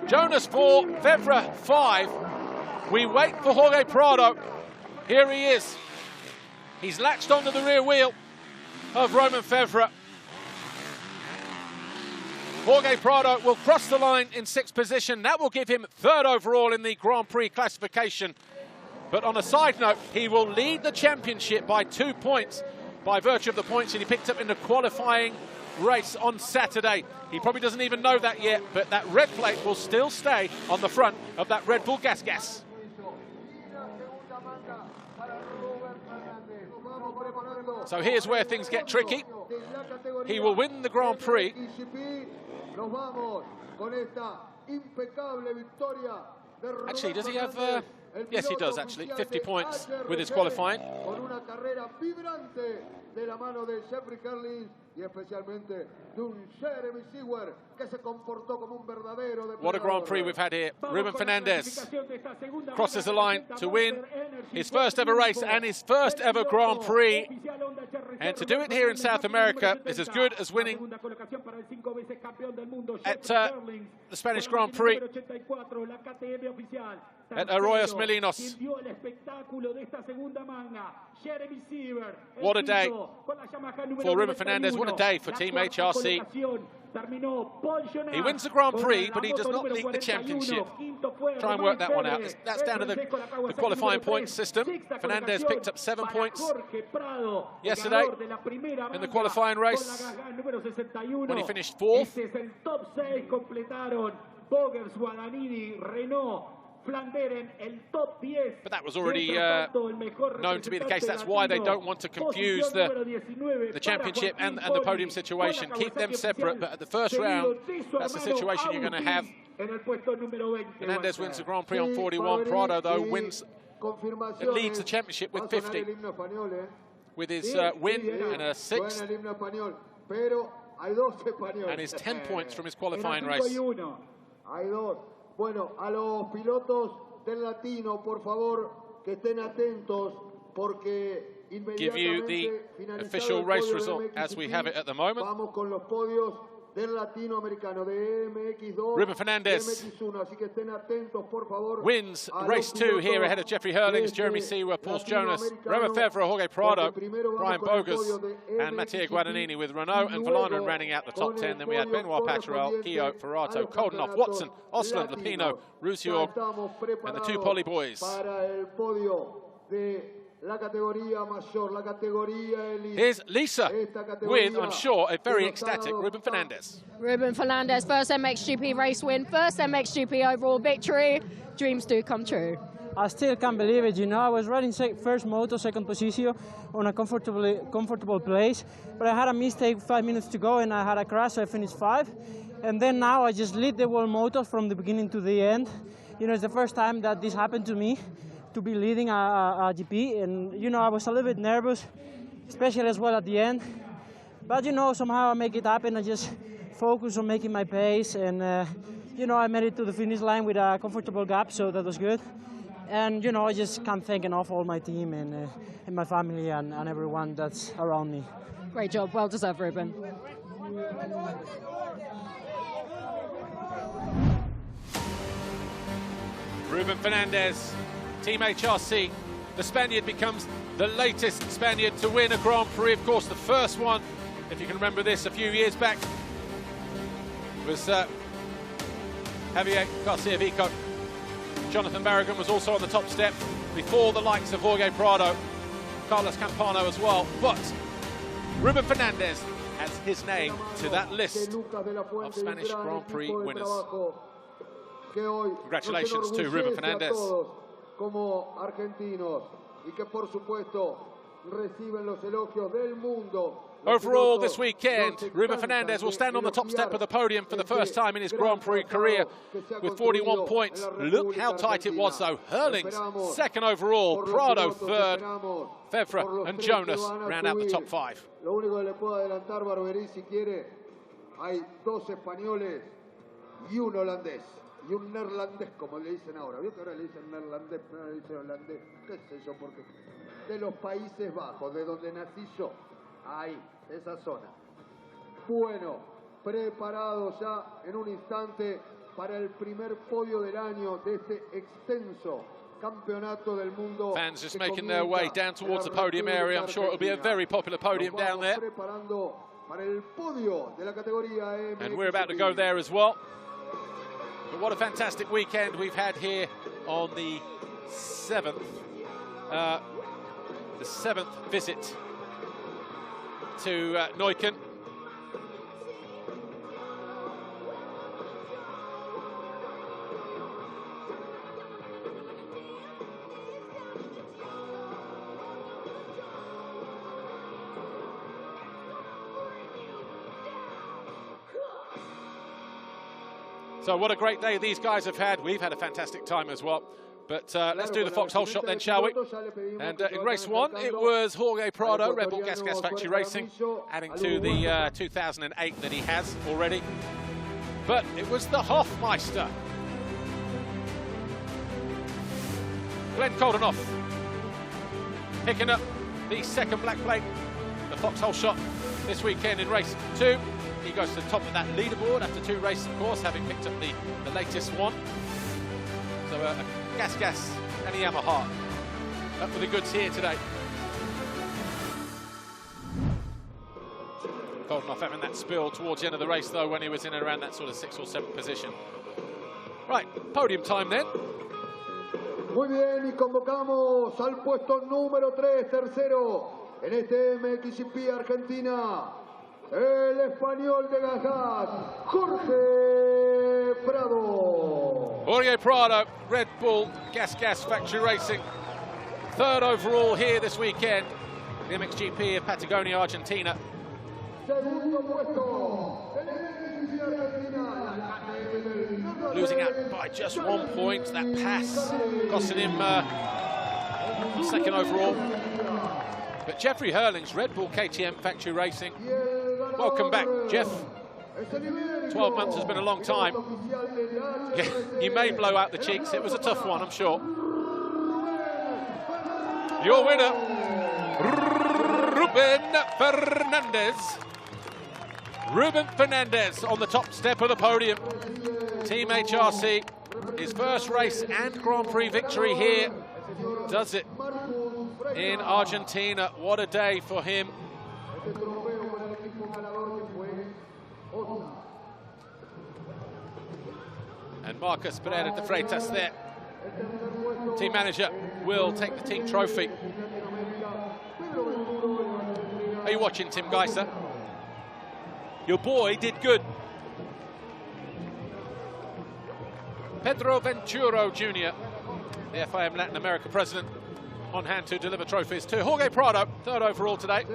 Jonas 4, Febvre 5. We wait for Jorge Prado. Here he is. He's latched onto the rear wheel of Romain Febvre. Jorge Prado will cross the line in 6th position. That will give him 3rd overall in the Grand Prix classification. But on a side note, he will lead the championship by 2 points by virtue of the points that he picked up in the qualifying race on Saturday. He probably doesn't even know that yet, but that red plate will still stay on the front of that Red Bull Gas. So here's where things get tricky. He will win the Grand Prix. Actually, does he have... yes, he does, actually. 50 points with his qualifying. De la mano de Jeffrey Herlings y especialmente de un Jeremy Seewer que se comportó como un verdadero depredador. What a Grand Prix we've had here. Ruben Fernandez crosses the line to win his first ever race and his first ever Grand Prix. And to do it here in South America is as good as winning at the Spanish Grand Prix at Arroyos Molinos. What a day for Ruben Fernandez, what a day for Team HRC. He wins the Grand Prix, but he does not lead the championship. Try and work that one out. That's down to the qualifying points system. Fernandez picked up 7 points yesterday in the qualifying race when he finished 4th. But that was already known to be the case. That's why they don't want to confuse the championship and the podium situation. Keep them separate, but at the first round, that's the situation you're going to have. Fernandez wins the Grand Prix on 41. Prado, though, leads the championship with 50. With his win and a 6th. And his 10 points from his qualifying race. Bueno, a los pilotos del Latino, por favor, que estén atentos, porque give you the official race result as we have it at the moment. Vamos con los podios del latinoamericano de MX2, Ruben Fernandez MX1, así que estén atentos, por favor, wins race 2 here ahead of Jeffrey Herlings, Jeremy Seewer, Paul Jonas, Romain Febvre, Jorge Prado, Brian Bogus, and Mattia Guadagnini, with Renault and Villano rounding out the top 10. Then we had Benoit Paturel, Guillot, Ferrato, Koldenoff, Watson, Osland, Lapino, Roussior, and the 2 Poly boys. Para el podio de la categoría mayor, la categoría elite. Here's Lisa with, I'm sure, a very ecstatic Ruben Fernandez. Ruben Fernandez, first MXGP race win, first MXGP overall victory. Dreams do come true. I still can't believe it, you know. I was riding first moto, second position on a comfortable place, but I had a mistake 5 minutes to go and I had a crash, so I finished 5. And then now I just lead the whole moto from the beginning to the end. You know, it's the first time that this happened to me, to be leading a GP, and you know, I was a little bit nervous, especially as well at the end. But you know, somehow I make it happen. I just focus on making my pace, and you know, I made it to the finish line with a comfortable gap, so that was good. And you know, I just can't thank enough all my team and my family and everyone that's around me. Great job, well deserved, Ruben. Ruben Fernandez, Team HRC. The Spaniard becomes the latest Spaniard to win a Grand Prix. Of course, the first one, if you can remember this, a few years back, was Javier Garcia Vico. Jonathan Barragan was also on the top step before the likes of Jorge Prado, Carlos Campano as well. But Ruben Fernandez adds his name to that list of Spanish Grand Prix winners. Congratulations to Ruben Fernandez. Como argentinos y que por supuesto reciben los elogios del mundo. Overall this weekend, Ruben Fernandez will stand on the top step of the podium for the first time in his Grand Prix career with 41 points. Look how tight it was though. Herlings second overall, Prado third, Febvre and Jonas round out the top 5. Lo único que le puedo adelantar, Barberí, si quiere, hay 2 españoles y un holandés. Y un neerlandés, como le dicen ahora. ¿Vio que ahora le dicen neerlandés, no le dicen holandés? ¿Qué sé yo? Porque de los Países Bajos, de donde nací yo, ahí, de esa zona. Bueno, preparado ya en un instante para el primer podio del año de este extenso campeonato del mundo. Fans just making their way down towards the podium area. I'm sure it'll be a very popular podium down there. Preparando para el podio de la categoría MXGP. And we're about to go there as well. But what a fantastic weekend we've had here on the 7th visit into Neuken. So what a great day these guys have had. We've had a fantastic time as well. But let's do the foxhole shot then, shall we? And in race one, it was Jorge Prado, Red Bull Gas Factory Racing, adding to the 2008 that he has already. But it was the Hofmeister, Glenn Koldenoff, picking up the second black plate, the foxhole shot this weekend in race two. He goes to the top of that leaderboard after 2 races, of course, having picked up the latest one. So a Gas and a Yamaha up for the goods here today. Koldenoff having that spill towards the end of the race, though, when he was in and around that sort of 6th or 7th position. Right, podium time then. Muy bien, y convocamos al puesto número 3, tercero, en este MXGP Argentina, el español de Gas, Jorge Prado. Jorge Prado, Red Bull Gas Factory Racing. 3rd overall here this weekend, the MXGP of Patagonia, Argentina. Segundo puesto, el MXGP Argentina. Losing out by just 1 point. That pass costing him 2nd overall. But Jeffrey Herlings, Red Bull KTM Factory Racing. Welcome back, Jeff. 12 months has been a long time. Yeah, you may blow out the cheeks. It was a tough one, I'm sure. Your winner, Ruben Fernandez on the top step of the podium. Team HRC, his first race and Grand Prix victory here. Does it in Argentina. What a day for him. And Marcus Pereira de Freitas there. Team manager will take the team trophy. Are you watching, Tim Geiser? Your boy did good. Pedro Venturo Jr., the FIM Latin America president, on hand to deliver trophies to Jorge Prado, 3rd overall today.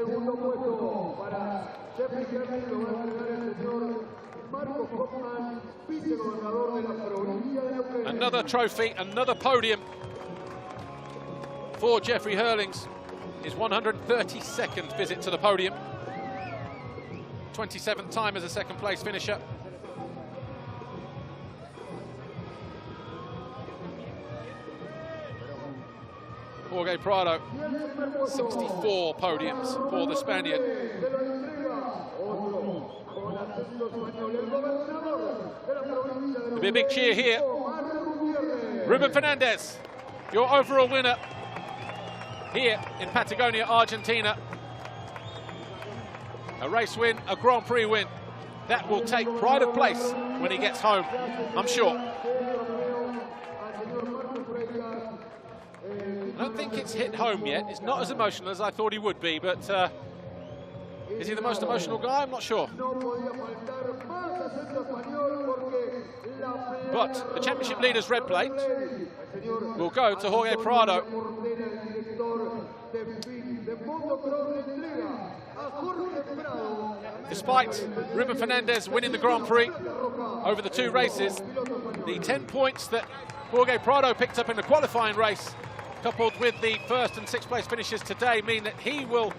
Another trophy, another podium for Jeffrey Herlings. His 132nd visit to the podium. 27th time as a 2nd place finisher. Jorge Prado, 64 podiums for the Spaniard. There'll be a big cheer here. Ruben Fernandez, your overall winner here in Patagonia, Argentina. A race win, a Grand Prix win. That will take pride of place when he gets home, I'm sure. I don't think it's hit home yet. It's not as emotional as I thought he would be, but is he the most emotional guy? I'm not sure. But the championship leader's red plate will go to Jorge Prado. Despite Ruben Fernandez winning the Grand Prix over the 2 races, the 10 points that Jorge Prado picked up in the qualifying race, coupled with the 1st and 6th place finishes today, mean that he will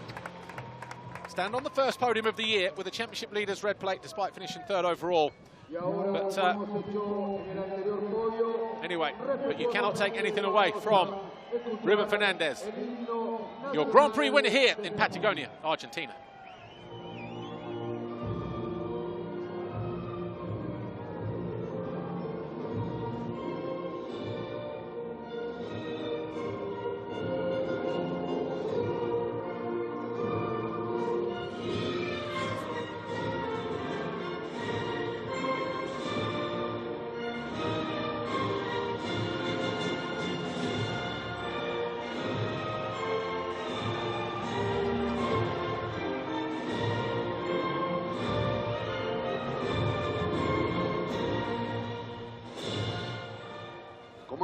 stand on the first podium of the year with the championship leader's red plate, despite finishing 3rd overall. But anyway, but you cannot take anything away from Ruben Fernandez, your Grand Prix winner here in Patagonia, Argentina.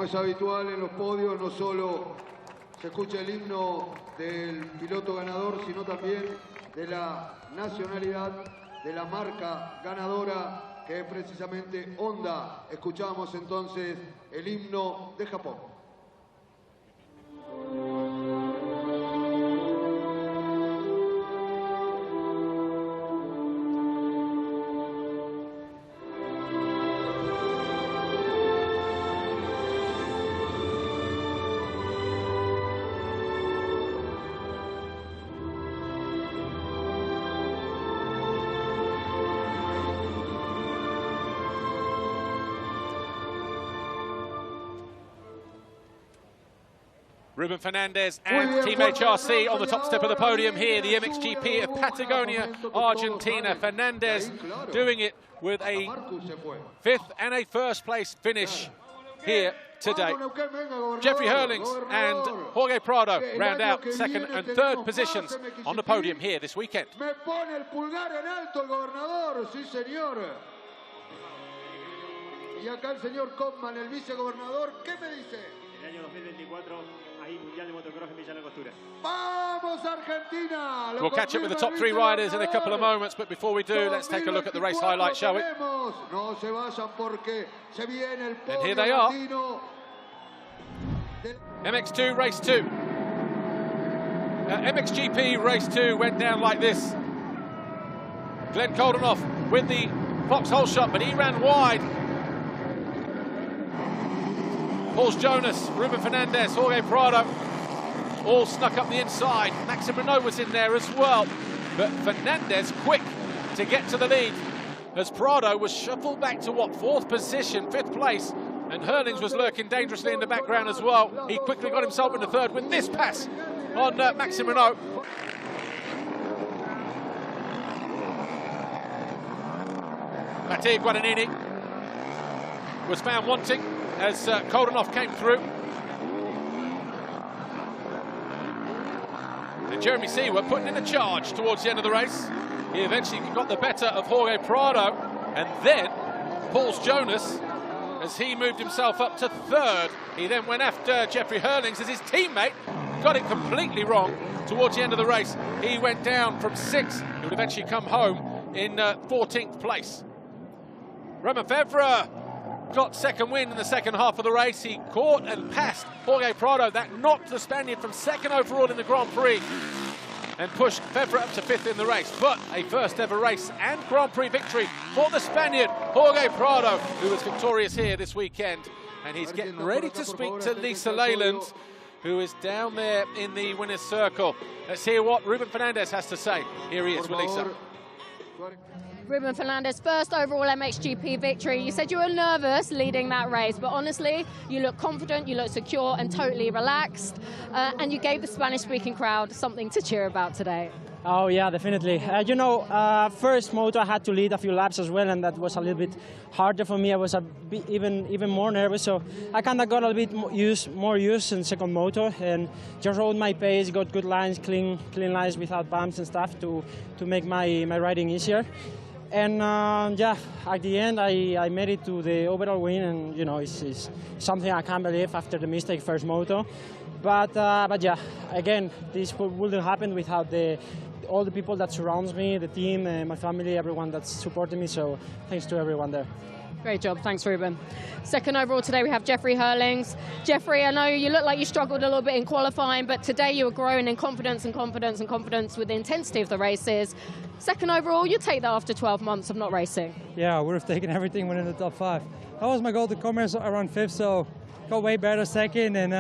como es habitual en los podios, no solo se escucha el himno del piloto ganador, sino también de la nacionalidad, de la marca ganadora, que es precisamente Honda. Escuchamos entonces el himno de Japón. Ruben Fernandez and Team HRC on the top step of the podium here, the MXGP of Patagonia, Argentina. Fernandez doing it with a 5th and a 1st place finish here today. Jeffrey Herlings and Jorge Prado round out 2nd and 3rd positions on the podium here this weekend. Me pone el pulgar en alto el gobernador, sí señor. Y acá el señor Kopman, el vicegobernador, ¿qué me dice? El año 2024 hay Mundial de Motocross en Villa Langostura. ¡Vamos, Argentina! We'll catch up with the top 3 riders in a couple of moments, but before we do, let's take a look at the race highlights, shall we? No se vayan porque se viene el And here they are. MX2 Race 2. MXGP Race 2 went down like this. Glenn Koldenoff with the foxhole shot, but he ran wide. Paul Jonas, Ruben Fernandez, Jorge Prado, all snuck up the inside. Maxime Renaux was in there as well. But Fernandez quick to get to the lead as Prado was shuffled back to, 4th position, 5th place. And Herlings was lurking dangerously in the background as well. He quickly got himself into 3rd with this pass on Maxime Renaux. Matteo Guadagnini was found wanting as Koldenoff came through. And Jeremy Seewer putting in a charge towards the end of the race. He eventually got the better of Jorge Prado, and then Paul Jonas, as he moved himself up to 3rd. He then went after Jeffrey Herlings as his teammate got it completely wrong towards the end of the race. He went down from 6th. He would eventually come home in 14th place. Romain Febvre got 2nd win in the 2nd half of the race. He caught and passed Jorge Prado. That knocked the Spaniard from 2nd overall in the Grand Prix and pushed Febvre up to 5th in the race. But a 1st ever race and Grand Prix victory for the Spaniard, Jorge Prado, who was victorious here this weekend. And he's getting ready to speak to Lisa Leyland, who is down there in the winner's circle. Let's hear what Ruben Fernandez has to say. Here he is with Lisa. Ruben Fernandez, 1st overall MXGP victory. You said you were nervous leading that race, but honestly, you look confident, you look secure and totally relaxed, and you gave the Spanish-speaking crowd something to cheer about today. Oh yeah, definitely. First moto I had to lead a few laps as well, and that was a little bit harder for me. I was even more nervous, so I kind of got a bit more used in 2nd moto, and just rode my pace, got good lines, clean lines without bumps and stuff to make my riding easier. And yeah, at the end I made it to the overall win, and it's something I can't believe after the mistake 1st moto. But yeah, again, this wouldn't happen without all the people that surrounds me, the team, my family, everyone that's supporting me. So thanks to everyone there. Great job, thanks Ruben. 2nd overall today we have Jeffrey Herlings. Jeffrey, I know you look like you struggled a little bit in qualifying, but today you were growing in confidence with the intensity of the races. 2nd overall, you take that after 12 months of not racing. Yeah, I would have taken everything within the top 5. That was my goal to come here around 5th, so got way better 2nd, and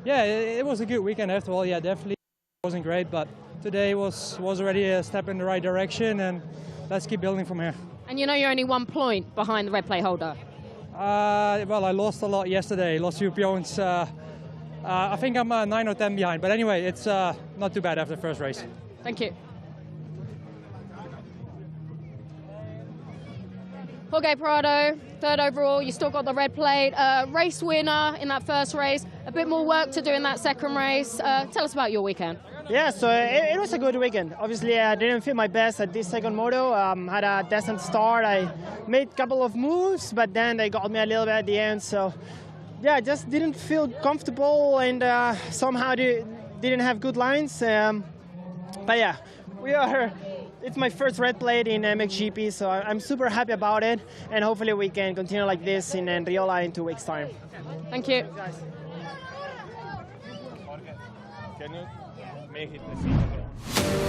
yeah, it was a good weekend after all. Yeah, definitely wasn't great, but today was already a step in the right direction, and let's keep building from here. And you're only 1 point behind the red plate holder. Well, I lost a lot yesterday, lost 2 points. I think I'm 9 or 10 behind, but anyway, it's not too bad after the 1st race. Thank you. Jorge Prado, 3rd overall, you still got the red plate. Race winner in that 1st race, a bit more work to do in that 2nd race. Tell us about your weekend. Yeah, so it was a good weekend. Obviously, I didn't feel my best at this 2nd moto. Had a decent start. I made a couple of moves, but then they got me a little bit at the end. So yeah, just didn't feel comfortable and somehow didn't have good lines. But yeah, it's my first red plate in MXGP, so I'm super happy about it, and hopefully we can continue like this in Riola in 2 weeks' time. Thank you. Can you make it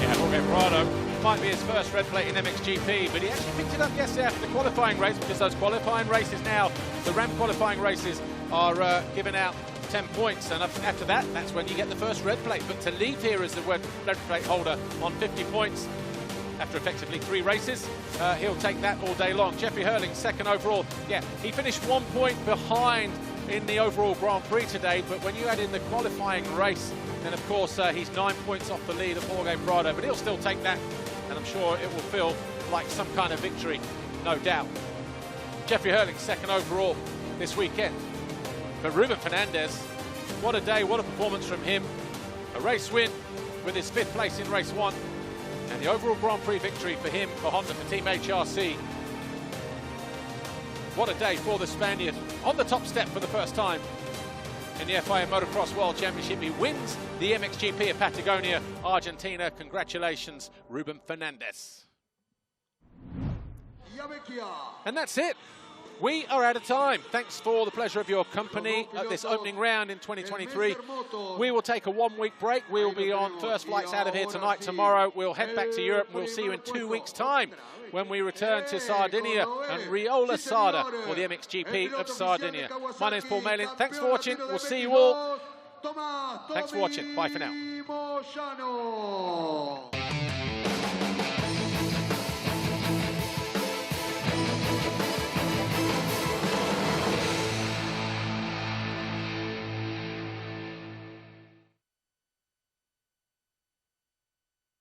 Yeah, Jorge Prado might be his first red plate in MXGP, but he actually picked it up yesterday after the qualifying race, because those qualifying races now, the ramp qualifying races, are giving out 10 points, and after that, that's when you get the first red plate. But to leave here as the red plate holder on 50 points after effectively 3 races, he'll take that all day long. Jeffrey Herlings, second overall. Yeah, he finished 1 point behind in the overall Grand Prix today, but when you add in the qualifying race, then of course he's 9 points off the lead of Jorge Prado, but he'll still take that, and I'm sure it will feel like some kind of victory, no doubt. Jeffrey Herlings, second overall this weekend. But Ruben Fernandez, what a day, what a performance from him. A race win with his 5th place in race 1, and the overall Grand Prix victory for him, for Honda, for Team HRC. What a day for the Spaniard, on the top step for the first time in the FIA Motocross World Championship. He wins the MXGP of Patagonia, Argentina. Congratulations, Ruben Fernandez. And that's it. We are out of time. Thanks for the pleasure of your company at this opening round in 2023. We will take a 1-week break. We'll be on first flights out of here tonight, tomorrow. We'll head back to Europe. We'll see you in 2 weeks' time when we return to Sardinia and Riola Sada for the MXGP of Sardinia. My name's Paul Malin. Thanks for watching. We'll see you all. Thanks for watching. Bye for now.